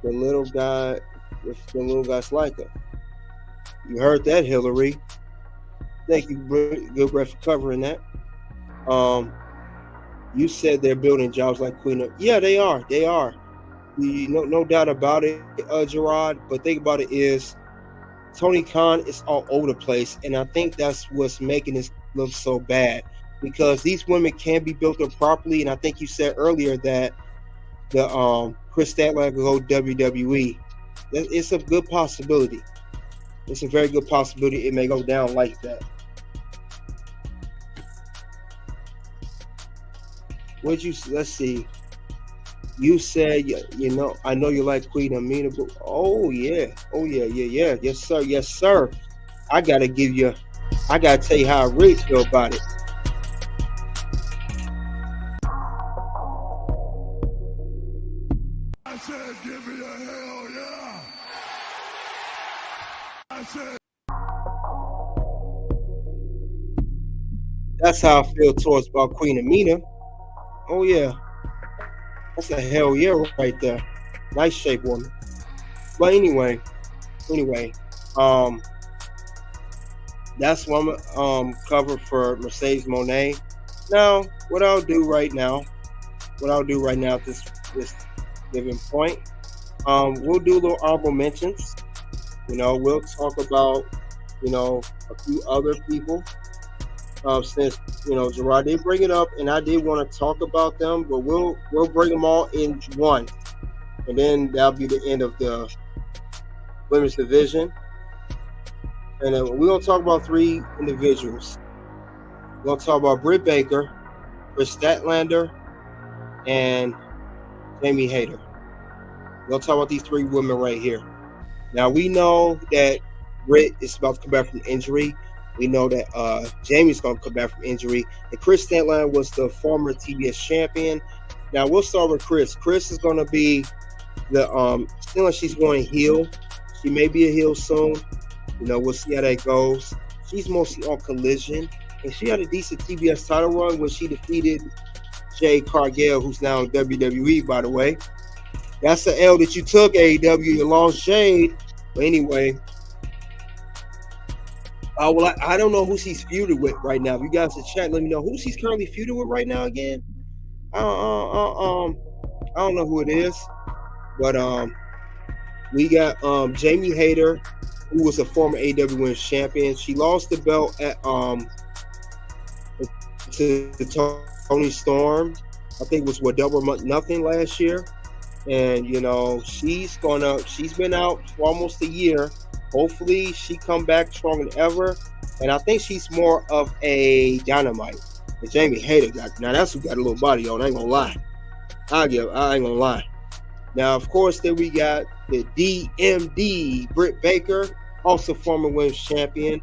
The little guy, if the little guys like her. You heard that, Hillary. Thank you, Gilbert, for covering that. You said they're building jobs like Queen of. Yeah, they are. They are. No doubt about it, Gerard. But think about it is Tony Khan is all over the place, and I think that's what's making this look so bad because these women can be built up properly. And I think you said earlier that the Chris Statlander will go WWE. It's a good possibility. It's a very good possibility it may go down like that. Let's see. You said, you know, I know you like Queen Amenable. Oh yeah. Yes, sir. I gotta tell you how I really feel about it. I said, give me a hell yeah. I said. That's how I feel towards about Queen Amina. Oh yeah. That's a hell yeah right there. Nice shape woman. But anyway, That's one cover for Mercedes Monae. Now, what I'll do right now at this given point, we'll do a little honorable mentions. We'll talk about a few other people. Since Gerard did bring it up, and I did want to talk about them, but we'll bring them all in one, and then that'll be the end of the women's division. And then we're gonna talk about 3 individuals. We're gonna talk about Britt Baker, Kris Statlander, and Jamie Hayter. We're gonna talk about these 3 women right here. Now we know that Britt is about to come back from injury. We know that Jamie's going to come back from injury. And Kris Statlander was the former TBS champion. Now we'll start with Kris. Kris is going to be the still like she's going heel. She may be a heel soon. We'll see how that goes. She's mostly on Collision, and she had a decent TBS title run when she defeated Jade Cargill, who's now in WWE, by the way. That's the L that you took, AEW. You lost Jade. But anyway, I don't know who she's feuded with right now. If you guys in chat, let me know who she's currently feuded with right now again. I don't know who it is, but we got Jamie Hayter, who was a former AEW Women's Champion. She lost the belt at to Toni Storm. I think it was Double or Nothing last year. And she's been out for almost a year. Hopefully she come back stronger than ever. And I think she's more of a Dynamite. And Jamie Hayter now that's who got a little body on. I ain't gonna lie. I ain't gonna lie. Now, of course, then we got the DMD, Britt Baker, also former women's champion.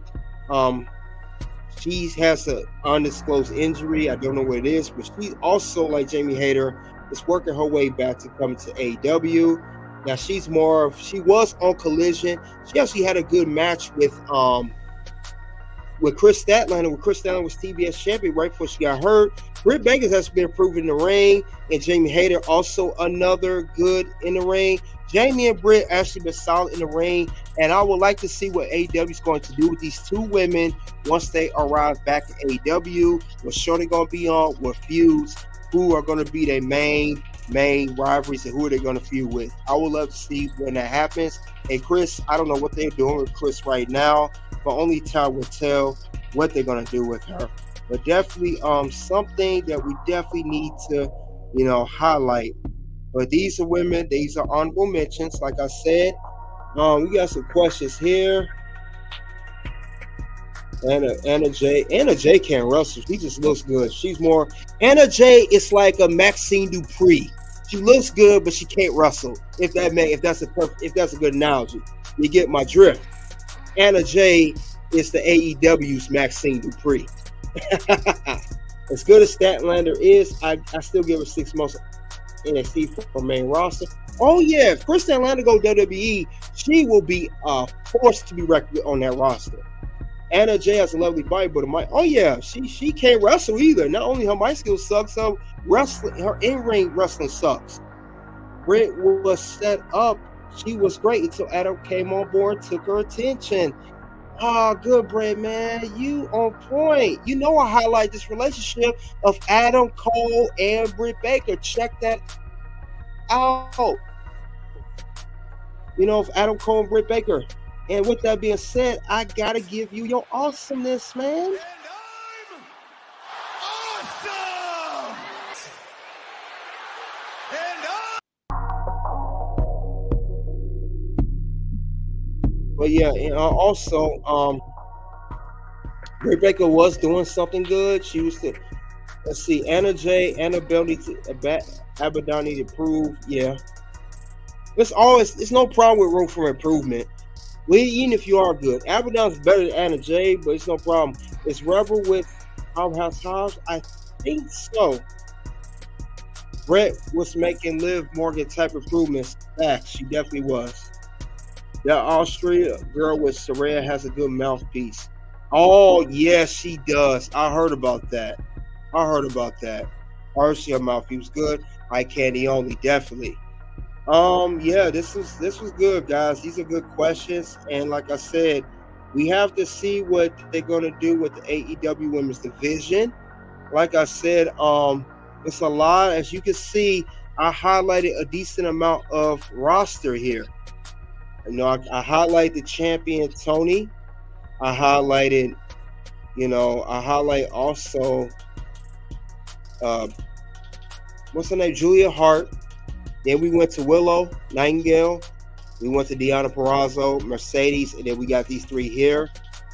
She has an undisclosed injury. I don't know what it is, but she also, like Jamie Hayter, is working her way back to come to AEW. Now she was on Collision. She actually had a good match with Kris Statlander. When Kris Statlander was TBS champion right before she got hurt. Britt Baker has been improving in the ring, and Jamie Hayter also another good in the ring. Jamie and Britt actually been solid in the ring, and I would like to see what AEW is going to do with these 2 women once they arrive back at AEW. What show they going to be on, what feuds, who are going to be their main rivalries, and who are they going to feud with. I would love to see when that happens. And Kris, I don't know what they're doing with Kris right now, but only time will tell what they're going to do with her. But definitely something that we definitely need to highlight. But these are women, these are honorable mentions. Like I said, we got some questions here. Anna Jay can't wrestle. She just looks good. Anna Jay is like a Maxine Dupree. She looks good, but she can't wrestle. If that's a good analogy, you get my drift. Anna Jay is the AEW's Maxine Dupree. As good as Statlander is, I still give her 6 months NXT for main roster. Oh yeah, if Kris Statlander go WWE, she will be forced to be reckoned on that roster. Anna Jay has a lovely body, but she can't wrestle either. Not only her mic skills suck, so her in-ring wrestling sucks. Britt was set up. She was great until Adam came on board and took her attention. Good, Britt, man. You on point. I highlight this relationship of Adam Cole and Britt Baker. Check that out. Of Adam Cole and Britt Baker. And with that being said, I gotta give you your awesomeness, man. And I'm awesome! But yeah, and also, Britt Baker was doing something good. She was let's see, Annabelle Abaddon to prove. Yeah, it's no problem with room for improvement. Even if you are good, Abaddon's better than Anna Jay, but it's no problem. It's Rebel with Powerhouse Hobbs? I think so. Brett was making Liv Morgan type improvements. Facts, she definitely was. The Austria girl with Saraya has a good mouthpiece. Oh, yes, she does. I heard about that. Her mouthpiece was good. Eye candy only, definitely. Yeah, this was good, guys. These are good questions, and like I said, We have to see what they're going to do with the AEW Women's Division. Like I said, it's a lot. As you can see, I highlighted a decent amount of roster here. You know, I highlight the champion Tony. I highlighted, I highlight also, what's her name? Julia Hart. Then we went to Willow Nightingale. We went to Dianna Perzo, Mercedes, and then we got these three here.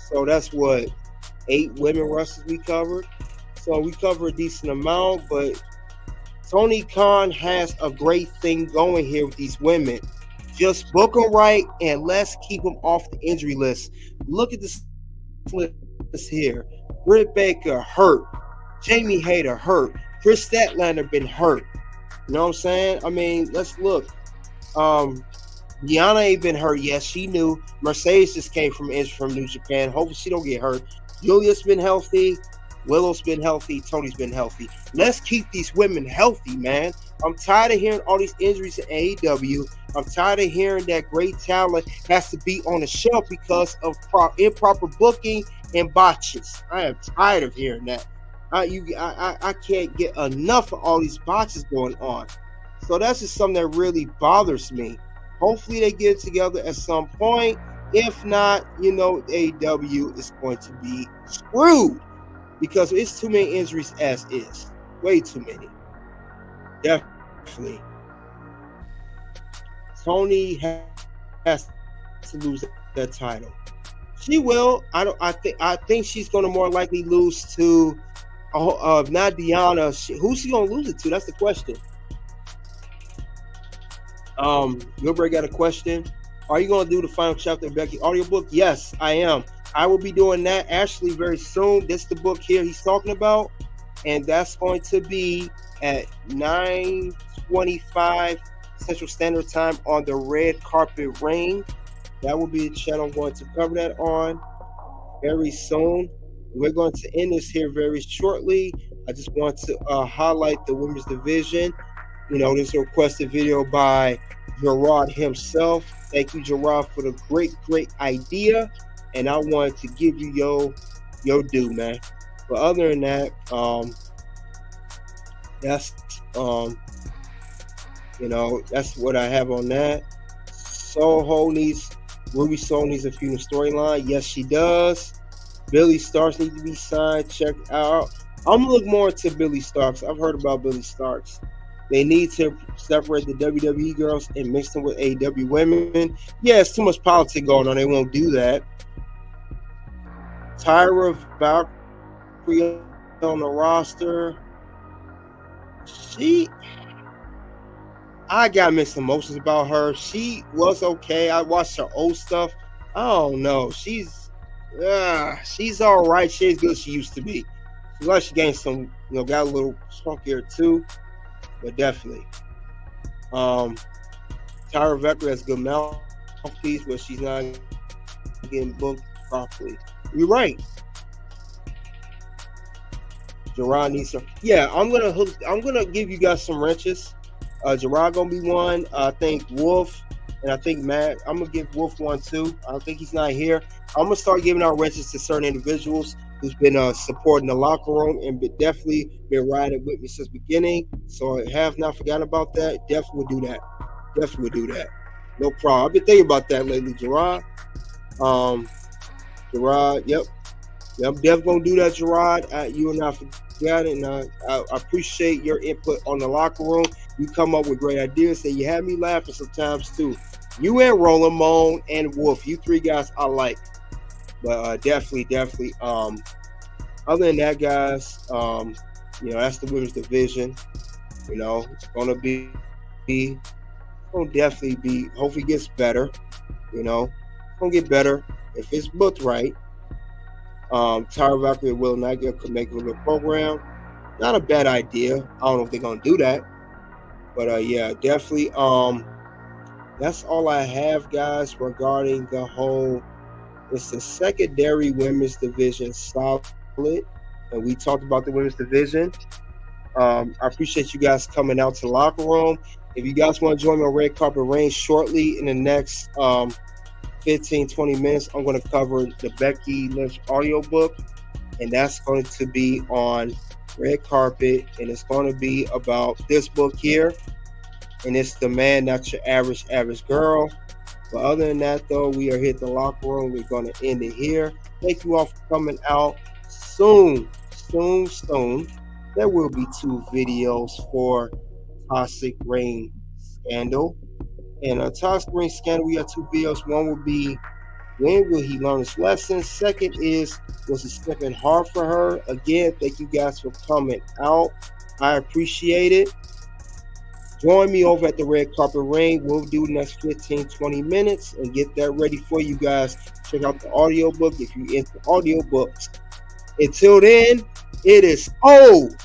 So that's what, 8 women wrestlers we covered. So we covered a decent amount, but Tony Khan has a great thing going here with these women. Just book them right, and let's keep them off the injury list. Look at this list here. Britt Baker, hurt. Jamie Hayter, hurt. Chris Statlander, been hurt. You know what I'm saying? I mean, let's look. Dianna ain't been hurt yet. She knew. Mercedes just came from New Japan. Hopefully she don't get hurt. Julia's been healthy. Willow's been healthy. Tony's been healthy. Let's keep these women healthy, man. I'm tired of hearing all these injuries in AEW. I'm tired of hearing that great talent has to be on the shelf because of improper booking and botches. I am tired of hearing that. I can't get enough of all these botches going on. So that's just something that really bothers me. Hopefully they get it together at some point. If not, AEW is going to be screwed because it's too many injuries as is. Way too many. Definitely. Tony has to lose that title. She will. I think she's going to more likely lose to not Dianna. Who's she going to lose it to? That's the question. Gilbert got a question. Are you going to do the final chapter of Becky audiobook? Yes, I am. I will be doing that actually very soon. This is the book here he's talking about, and that's going to be at 9:25 Central Standard Time on the Red Carpet Ring. That will be the channel I'm going to cover that on very soon. We're going to end this here very shortly. I just want to highlight the women's division. This is a requested video by Gerard himself. Thank you, Gerard, for the great idea. And I wanted to give you your due, man. But other than that, that's that's what I have on that. Ruby Soho needs a feudal storyline. Yes, she does. Billy Starks needs to be signed. Check out. I'm gonna look more into Billy Starks. I've heard about Billy Starks. They need to separate the WWE girls and mix them with AEW women. Yeah, it's too much politics going on. They won't do that. Tyra Valkyrie on the roster. I got mixed emotions about her. She was okay. I watched her old stuff. I don't know. She's all right. She ain't good as she used to be. She gained some, got a little spunkier too. But definitely. Tyra Valkyrie has good mouthpiece, but she's not getting booked properly. You're right. Gerard needs some. Yeah, I'm gonna give you guys some wrenches. Gerard gonna be one. I think Wolf and I think Matt. I'm gonna give Wolf one too. I don't think he's not here. I'm gonna start giving out wrenches to certain individuals who's been supporting the locker room and definitely been riding with me since the beginning. So I have not forgotten about that. Definitely would do that. No problem. I've been thinking about that lately, Gerard. Gerard, yep. I'm definitely gonna do that, Gerard. You and I forgot it, and I appreciate your input on the locker room. You come up with great ideas, and you have me laughing sometimes too. You and Roland Moan and Wolf, you three guys I like. But definitely. Other than that, guys, that's the women's division. It's gonna definitely be. Hopefully, it gets better. It's gonna get better if it's booked right. Tyra Valkyrie and Willow Nightingale could make a little program. Not a bad idea. I don't know if they're gonna do that, but yeah, definitely. That's all I have, guys, regarding the whole. It's the secondary women's division solid, and we talked about the women's division. I appreciate you guys coming out to the locker room. If you guys want to join me on Red Carpet Range shortly in the next 15-20 minutes, I'm going to cover the Becky Lynch audiobook, and that's going to be on red carpet, and it's going to be about this book here, and it's The Man Not Your Average Girl. But other than that, though, we are here at the locker room. We're going to end it here. Thank you all for coming out. Soon, there will be 2 videos for Toxic Reign Scandal. And a Toxic Reign Scandal, we have 2 videos. One will be, when will he learn his lesson? Second is, was it stepping hard for her? Again, thank you guys for coming out. I appreciate it. Join me over at the Red Carpet Ring. We'll do the next 15-20 minutes and get that ready for you guys. Check out the audiobook if you're into audiobooks. Until then, it is O-U-T.